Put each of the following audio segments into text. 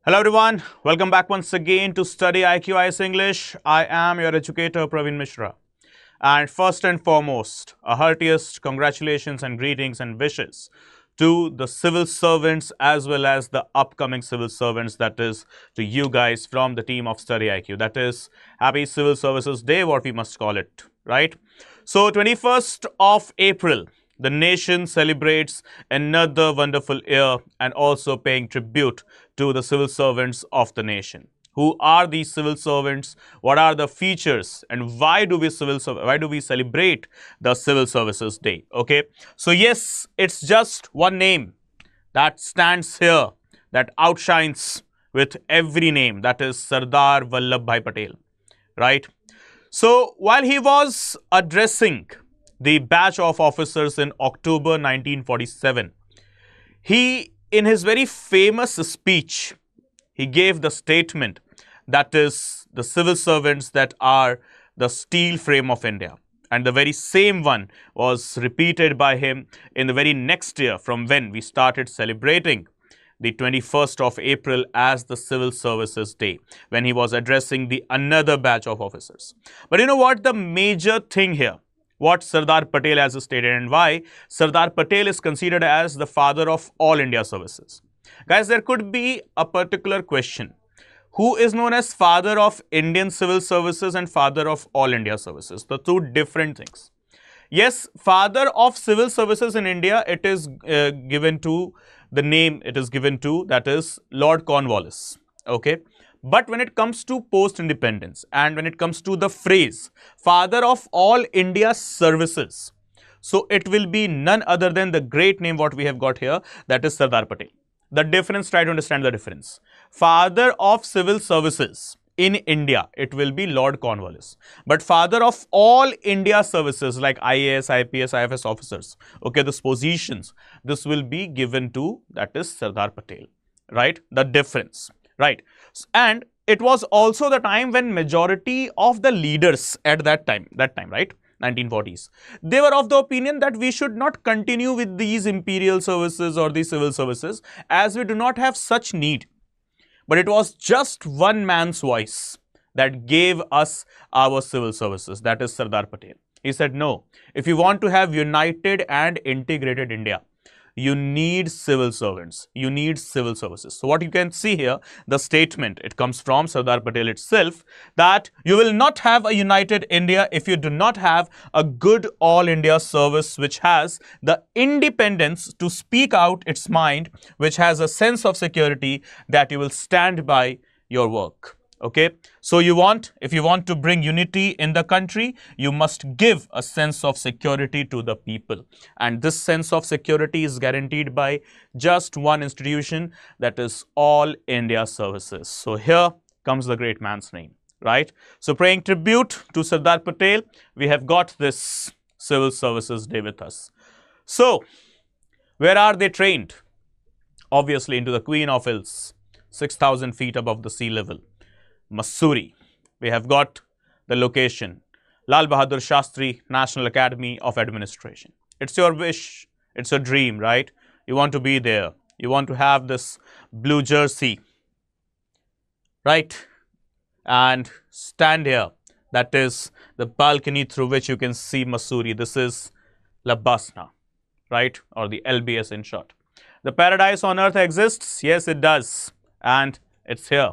Hello everyone, welcome back once again to Study IQ IAS English. I am your educator Praveen Mishra. And first and foremost, a heartiest congratulations and greetings and wishes to the civil servants as well as the upcoming civil servants, that is to you guys from the team of Study IQ. That is Happy Civil Services Day, what we must call it, right? So 21st of April, the nation celebrates another wonderful year and also paying tribute to the civil servants of the nation. Who are these civil servants? What are the features? And why do we celebrate the Civil Services Day? Okay, so yes, it's just one name that stands here, that outshines with every name. That is Sardar Vallabhbhai Patel, right? So while he was addressing the batch of officers in October 1947, he, in his very famous speech, he gave the statement that is the civil servants that are the steel frame of India. And the very same one was repeated by him in the very next year, from when we started celebrating the 21st of April as the Civil Services Day, when he was addressing the another batch of officers. But you know what? The major thing here, what Sardar Patel has stated and why Sardar Patel is considered as the father of all India services. Guys, there could be a particular question. Who is known as father of Indian civil services and father of all India services? The two different things. Yes, father of civil services in India, it is given to the name, it is given to, that is Lord Cornwallis. Okay. But when it comes to post-independence and when it comes to the phrase father of all India services, so it will be none other than the great name what we have got here, that is Sardar Patel. The difference, try to understand the difference. Father of civil services in India, it will be Lord Cornwallis. But father of all India services like IAS, IPS, IFS officers, okay, these positions, this will be given to, that is Sardar Patel, right? The difference, right? And it was also the time when majority of the leaders at that time, right? 1940s. They were of the opinion that we should not continue with these imperial services or the civil services as we do not have such need. But it was just one man's voice that gave us our civil services, that is Sardar Patel. He said, no, if you want to have united and integrated India, you need civil servants, you need civil services. So what you can see here, the statement, it comes from Sardar Patel itself, that you will not have a united India if you do not have a good all India service which has the independence to speak out its mind, which has a sense of security that you will stand by your work. Okay, so if you want to bring unity in the country, you must give a sense of security to the people. And this sense of security is guaranteed by just one institution, that is All India Services. So here comes the great man's name, right? So paying tribute to Sardar Patel, we have got this Civil Services Day with us. So where are they trained? Obviously into the Queen of Hills, 6,000 feet above the sea level. Mussoorie. We have got the location, Lal Bahadur Shastri National Academy of Administration. It's your wish, it's a dream, right? You want to be there. You want to have this blue jersey, right? And stand here. That is the balcony through which you can see Mussoorie. This is Labasna, right? Or the LBS in short. The paradise on earth exists. Yes, it does. And it's here.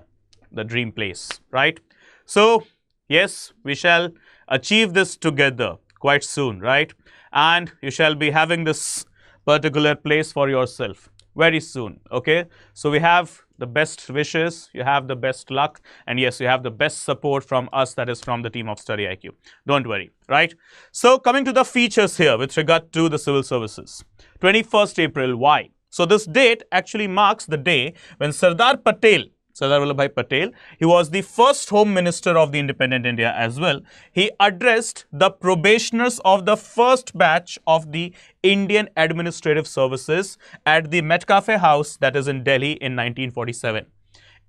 The dream place, right? So yes, we shall achieve this together quite soon, right? And you shall be having this particular place for yourself very soon. Okay, so we have the best wishes, you have the best luck, and yes, you have the best support from us, that is from the team of Study IQ. Don't worry, right? So coming to the features here with regard to the civil services, 21st April, why? So this date actually marks the day when Sardar Vallabhbhai Patel, he was the first Home Minister of the independent India as well. He addressed the probationers of the first batch of the Indian Administrative Services at the Metcalfe House, that is in Delhi, in 1947,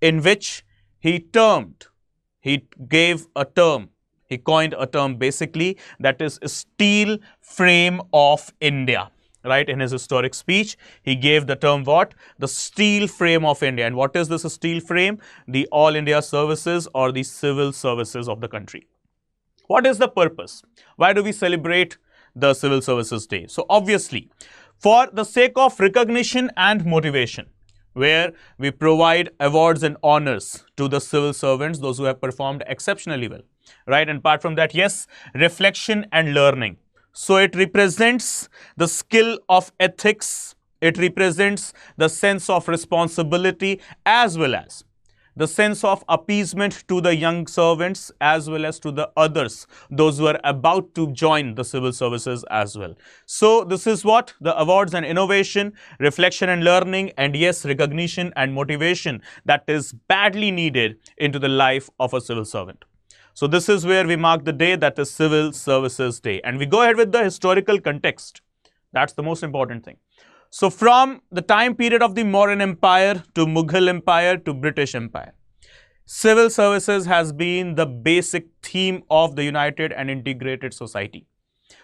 in which he coined a term basically, that is steel frame of India, right? In his historic speech, he gave the term what? The steel frame of India. And what is this steel frame? The All India Services or the civil services of the country. What is the purpose? Why do we celebrate the Civil Services Day? So obviously, for the sake of recognition and motivation, where we provide awards and honors to the civil servants, those who have performed exceptionally well, right? And apart from that, yes, reflection and learning. So it represents the skill of ethics, it represents the sense of responsibility, as well as the sense of appeasement to the young servants as well as to the others, those who are about to join the civil services as well. So this is what the awards and innovation, reflection and learning, and yes, recognition and motivation that is badly needed into the life of a civil servant. So this is where we mark the day, that is Civil Services Day. And we go ahead with the historical context. That's the most important thing. So from the time period of the Mauryan Empire to Mughal Empire to British Empire, civil services has been the basic theme of the united and integrated society.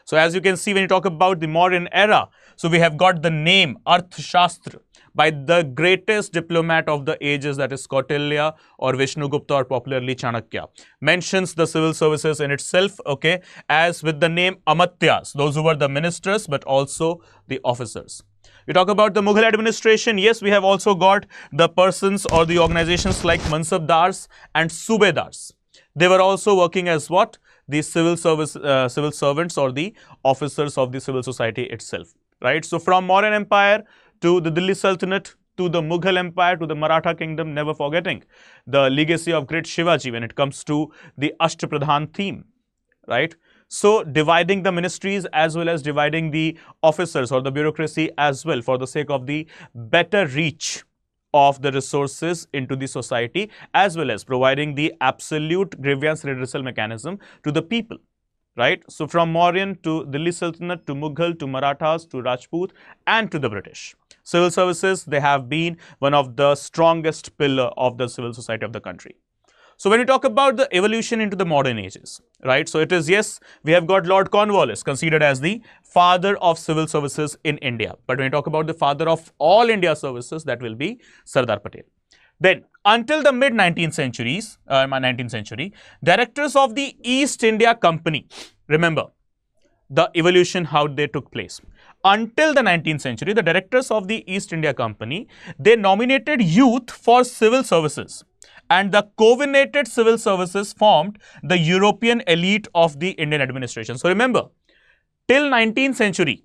So as you can see, when you talk about the Mauryan era, so we have got the name Arthashastra by the greatest diplomat of the ages, that is Kautilya or Vishnugupta or popularly Chanakya. Mentions the civil services in itself, okay, as with the name Amatyas, those who were the ministers but also the officers. We talk about the Mughal administration. Yes, we have also got the persons or the organizations like Mansabdars and Subedars. They were also working as what? The civil servants or the officers of the civil society itself, right? So from Mauryan Empire to the Delhi Sultanate to the Mughal Empire to the Maratha Kingdom, never forgetting the legacy of great Shivaji when it comes to the Ashtapradhan theme, right? So dividing the ministries as well as dividing the officers or the bureaucracy as well for the sake of the better reach of the resources into the society, as well as providing the absolute grievance redressal mechanism to the people, right? So from Mauryan to Delhi Sultanate to Mughal to Marathas to Rajput and to the British, civil services, they have been one of the strongest pillar of the civil society of the country. So when we talk about the evolution into the modern ages, right? So it is, yes, we have got Lord Cornwallis considered as the father of civil services in India. But when we talk about the father of all India services, that will be Sardar Patel. Then until the mid 19th century, directors of the East India Company, remember the evolution, how they took place. Until the 19th century, the directors of the East India Company, they nominated youth for civil services. And the covenanted civil services formed the European elite of the Indian administration. So remember, till 19th century,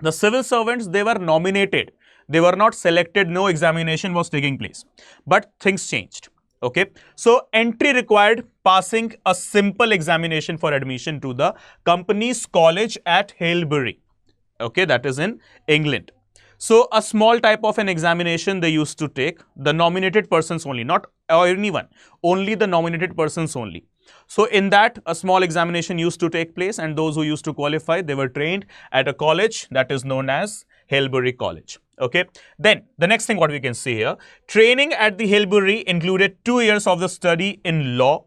the civil servants, they were nominated. They were not selected, no examination was taking place. But things changed, okay? So entry required passing a simple examination for admission to the company's college at Haileybury, okay? That is in England. So a small type of an examination they used to take, the nominated persons only, not anyone, only the nominated persons only. So in that, a small examination used to take place, and those who used to qualify, they were trained at a college that is known as Haileybury College. Okay. Then the next thing what we can see here, training at the Haileybury included 2 years of the study in law,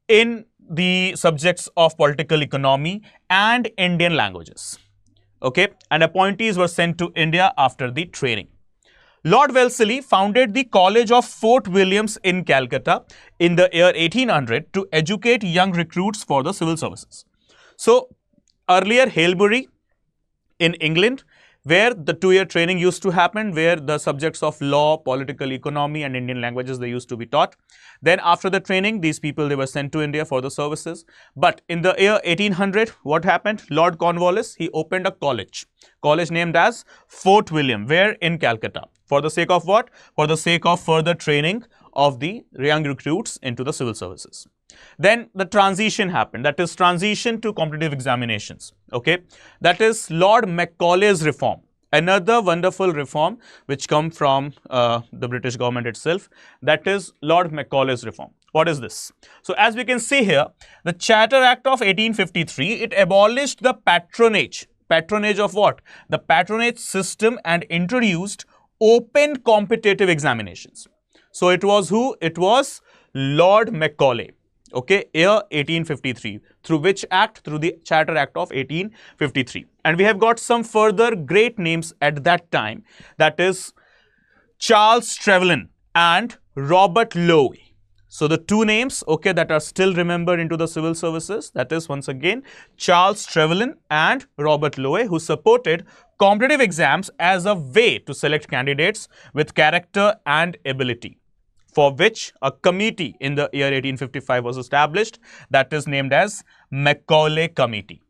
in the subjects of political economy and Indian languages. Okay, and appointees were sent to India after the training. Lord Wellesley founded the College of Fort Williams in Calcutta in the year 1800 to educate young recruits for the civil services. So earlier Haileybury in England, where the 2-year training used to happen, where the subjects of law, political economy and Indian languages, they used to be taught. Then after the training, these people, they were sent to India for the services. But in the year 1800, what happened? Lord Cornwallis, he opened a college named as Fort William, where in Calcutta. For the sake of what? For the sake of further training of the young recruits into the civil services. Then the transition happened, that is transition to competitive examinations. Okay, that is Lord Macaulay's Reform, another wonderful reform which come from the British government itself, that is Lord Macaulay's Reform. What is this? So as we can see here, the Charter Act of 1853, it abolished the patronage of what? The patronage system, and introduced open competitive examinations. So it was who? It was Lord Macaulay. Okay, year 1853. Through which act? Through the Charter Act of 1853. And we have got some further great names at that time, that is Charles Trevelyan and Robert Lowe. So the two names, okay, that are still remembered into the civil services, that is once again Charles Trevelyan and Robert Lowe, who supported competitive exams as a way to select candidates with character and ability, for which a committee in the year 1855 was established, that is named as Macaulay Committee.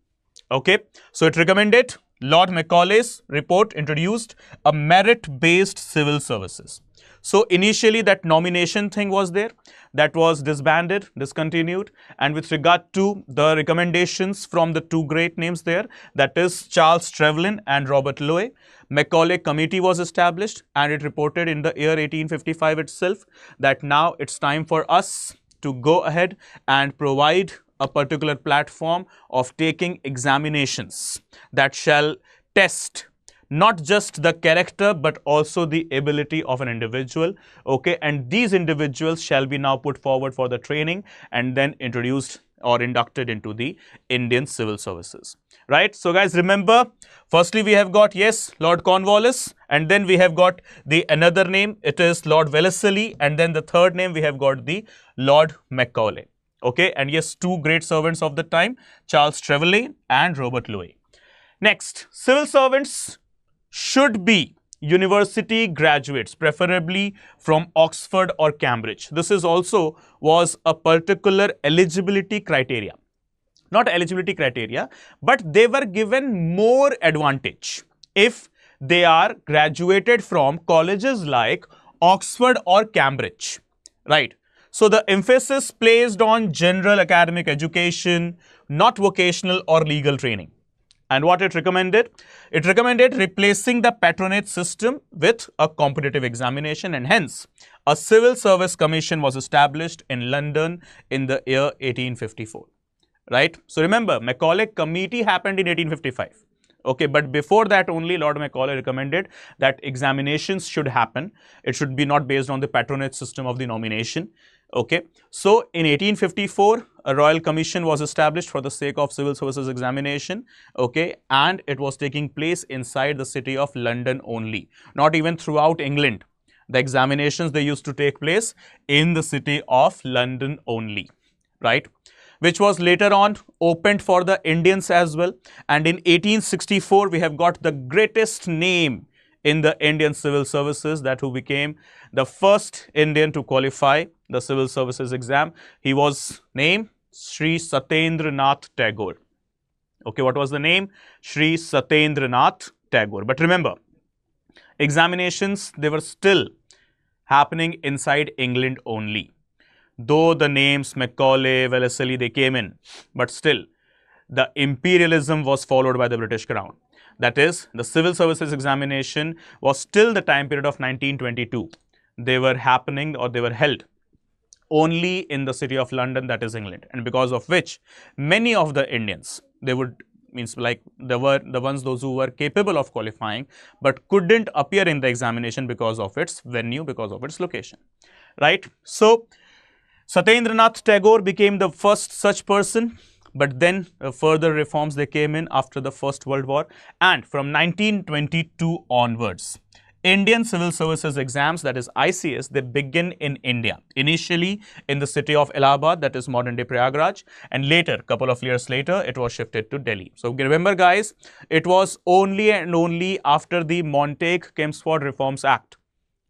Okay, so it recommended, Lord Macaulay's report introduced a merit-based civil services. So initially that nomination thing was there, that was disbanded, discontinued, and with regard to the recommendations from the two great names there, that is Charles Trevelyan and Robert Lowe, Macaulay Committee was established, and it reported in the year 1855 itself that now it's time for us to go ahead and provide a particular platform of taking examinations that shall test not just the character but also the ability of an individual, okay, and these individuals shall be now put forward for the training and then introduced or inducted into the Indian civil services, right? So guys, remember, firstly we have got, yes, Lord Cornwallis, and then we have got the another name, it is Lord Wellesley, and then the third name we have got the Lord Macaulay. Okay, and yes, two great servants of the time, Charles Trevelyan and Robert Lowe. Next, civil servants should be university graduates, preferably from Oxford or Cambridge. This is also was a particular eligibility criteria. Not eligibility criteria, but they were given more advantage if they are graduated from colleges like Oxford or Cambridge, right? So the emphasis placed on general academic education, not vocational or legal training. And what it recommended? It recommended replacing the patronage system with a competitive examination, and hence a civil service commission was established in London in the year 1854. Right? So remember, Macaulay Committee happened in 1855. Okay, but before that only Lord Macaulay recommended that examinations should happen. It should be not based on the patronage system of the nomination. Okay, so in 1854, a royal commission was established for the sake of civil services examination. Okay, and it was taking place inside the city of London only, not even throughout England. The examinations, they used to take place in the city of London only, right? Which was later on opened for the Indians as well. And in 1864, we have got the greatest name in the Indian civil services, that who became the first Indian to qualify the civil services exam. He was named Sri Satyendranath Tagore. Okay, what was the name? Sri Satyendranath Tagore. But remember, examinations, they were still happening inside England only. Though the names Macaulay, Wellesley, they came in, but still the imperialism was followed by the British Crown. That is, the civil services examination was till the time period of 1922. They were happening, or they were held only in the city of London, that is England, and because of which many of the Indians, they would, means like they were the ones, those who were capable of qualifying but couldn't appear in the examination because of its venue, because of its location, right? So Satyendranath Tagore became the first such person, but then further reforms, they came in after the First World War, and from 1922 onwards, Indian civil services exams, that is ICS, they begin in India, initially in the city of Allahabad, that is modern day Prayagraj, and later, couple of years later, it was shifted to Delhi. So remember guys, it was only and only after the Montague-Chelmsford Reforms Act,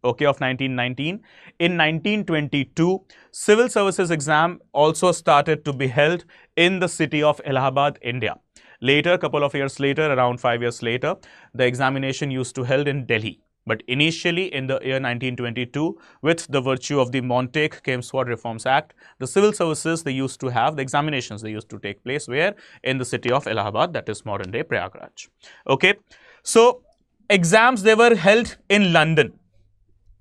okay, of 1919. In 1922, civil services exam also started to be held in the city of Allahabad, India. Later, couple of years later, around 5 years later, the examination used to held in Delhi. But initially in the year 1922, with the virtue of the Montague-Chelmsford Reforms Act, the civil services, they used to have the examinations, they used to take place where? In the city of Allahabad, that is modern day Prayagraj. Okay, so exams, they were held in London.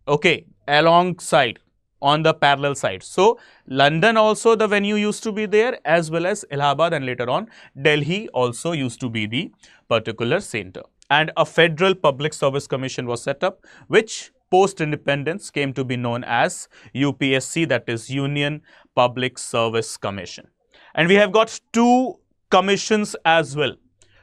Okay, alongside, on the parallel side. So London also the venue used to be there, as well as Allahabad, and later on Delhi also used to be the particular center. And a federal public service commission was set up, which post-independence came to be known as UPSC, that is Union Public Service Commission. And we have got two commissions as well.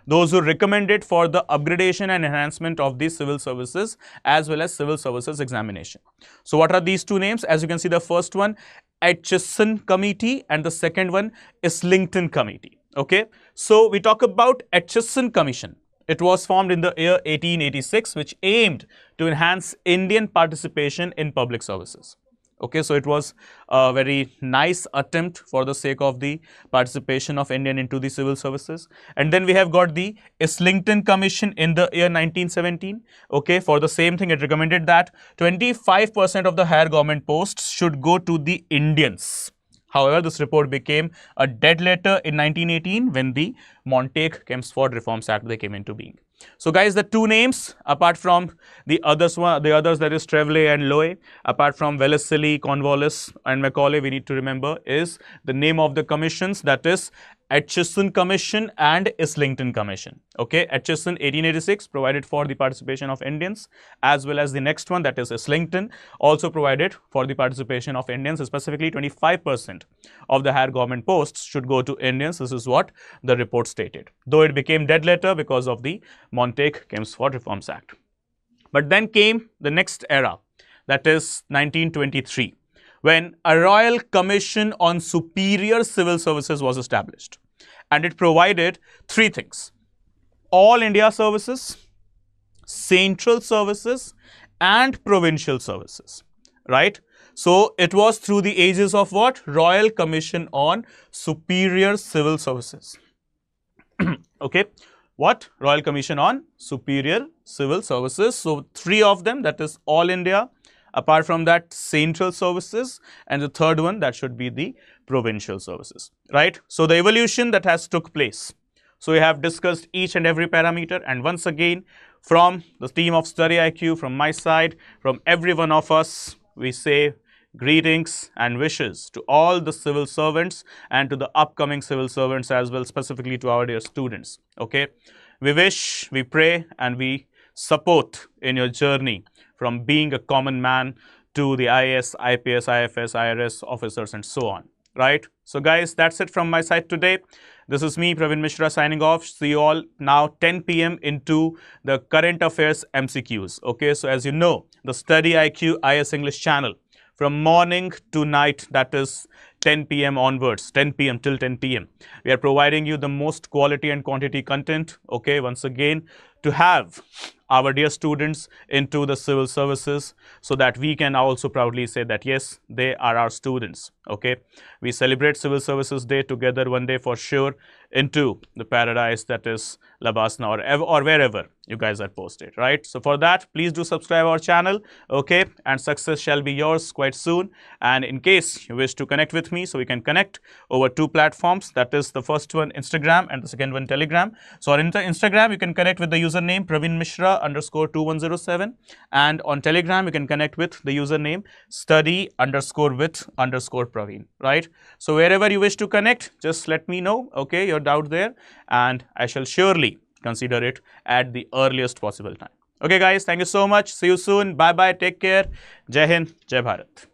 Those who recommended for the upgradation and enhancement of the civil services as well as civil services examination. So what are these two names? As you can see, the first one, Atchison Committee, and the second one, Islington Committee. Okay, so we talk about Atchison Commission. It was formed in the year 1886, which aimed to enhance Indian participation in public services. Okay, so it was a very nice attempt for the sake of the participation of Indian into the civil services. And then we have got the Islington Commission in the year 1917. Okay, for the same thing, it recommended that 25% of the higher government posts should go to the Indians. However, this report became a dead letter in 1918 when the Montague-Chelmsford Reforms Act they came into being. So guys, the two names apart from the others that is Trevelyan and Lowe, apart from Wellesley, Cornwallis and Macaulay, we need to remember is the name of the commissions, that is Atchison Commission and Islington Commission. Okay, Atchison 1886 provided for the participation of Indians, as well as the next one, that is Islington, also provided for the participation of Indians. Specifically 25% of the higher government posts should go to Indians. This is what the report stated, though it became dead letter because of the Montague-Chelmsford Reforms Act. But then came the next era, that is 1923. When a Royal Commission on Superior Civil Services was established, and it provided three things: all India services, central services and provincial services, right? So it was through the ages of what? Royal Commission on Superior Civil Services. Okay, what? Royal Commission on Superior Civil Services. So three of them, that is all India, apart from that central services, and the third one, that should be the provincial services, right? So the evolution that has took place. So we have discussed each and every parameter, and once again from the team of StudyIQ, from my side, from every one of us, we say greetings and wishes to all the civil servants and to the upcoming civil servants as well, specifically to our dear students. Okay, we wish, we pray and we support in your journey from being a common man to the IAS, IPS, IFS, IRS officers and so on, right? So guys, that's it from my side today. This is me, Praveen Mishra, signing off. See you all now 10 p.m. into the current affairs MCQs. Okay, so as you know, the StudyIQ IAS English channel, from morning to night, that is 10 p.m. onwards, 10 p.m. till 10 p.m. We are providing you the most quality and quantity content, okay, once again, to have our dear students into the civil services, so that we can also proudly say that yes, they are our students. Okay, we celebrate Civil Services Day together one day for sure into the paradise that is Labasna or wherever you guys are posted, right? So for that, please do subscribe our channel, okay, and success shall be yours quite soon. And in case you wish to connect with me, so we can connect over two platforms, that is the first one Instagram and the second one Telegram. So on Instagram, you can connect with the username Praveen Mishra _2107, and on Telegram you can connect with the username study_with_Praveen, right? So wherever you wish to connect, just let me know, okay, your doubt there, and I shall surely consider it at the earliest possible time. Okay guys, thank you so much. See you soon. Bye bye. Take care. Jai Hind, Jai Bharat.